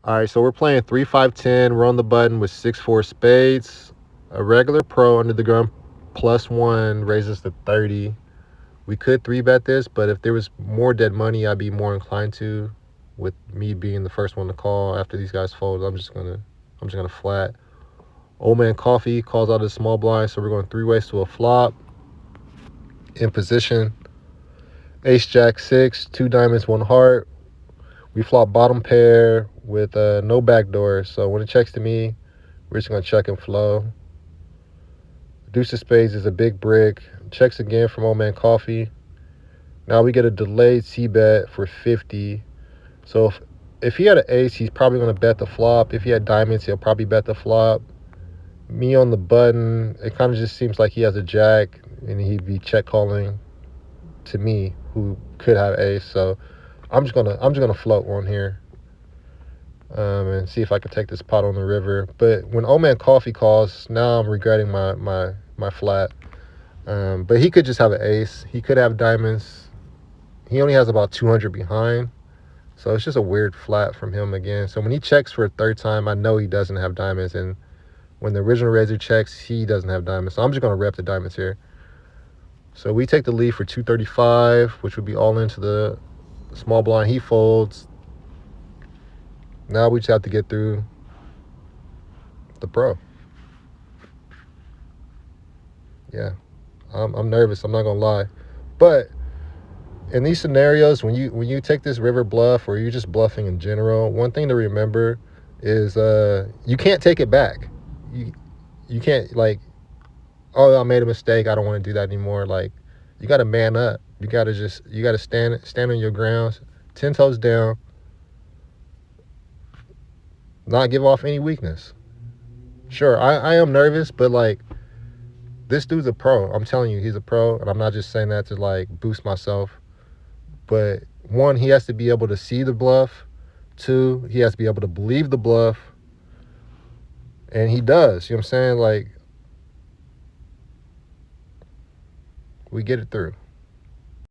All right, so we're playing 3-5-10. We're on the button with 6-4 spades. A regular pro under the gun +1 raises to 30. We could 3-bet this, but if there was more dead money, I'd be more inclined to. With me being the first one to call after these guys fold, I'm just gonna flat. Old man Coffee calls out a small blind, so we're going 3 ways to a flop. In position, Ace Jack 6, 2 diamonds, 1 heart. We flop bottom pair with no backdoor, so when it checks to me, we're just gonna check and flow. Deuce of spades is a big brick. Checks again from Old Man Coffee. Now we get a delayed c-bet for 50. So if he had an ace, he's probably going to bet the flop. If he had diamonds, he'll probably bet the flop. Me on the button, it kind of just seems like he has a jack, and he'd be check calling to me, who could have ace. So I'm just gonna float one here, and see if I can take this pot on the river. But when Old Man Coffee calls, now I'm regretting my flat. But he could just have an ace. He could have diamonds. He only has about 200 behind. So it's just a weird flat from him again. So when he checks for a third time, I know he doesn't have diamonds. And when the original raiser checks, he doesn't have diamonds. So I'm just going to rep the diamonds here. So we take the lead for 235, which would be all into the small blind. He folds. Now we just have to get through the pro. Yeah, I'm nervous. I'm not going to lie. But in these scenarios, when you take this river bluff, or you're just bluffing in general, one thing to remember is you can't take it back. You can't, like, oh, I made a mistake, I don't want to do that anymore. Like, you got to man up. You got to stand on your grounds, 10 toes down, not give off any weakness. Sure, I am nervous, but like, this dude's a pro. I'm telling you, he's a pro, and I'm not just saying that to like boost myself. But one, he has to be able to see the bluff. Two, he has to be able to believe the bluff. And he does. You know what I'm saying? Like, we get it through.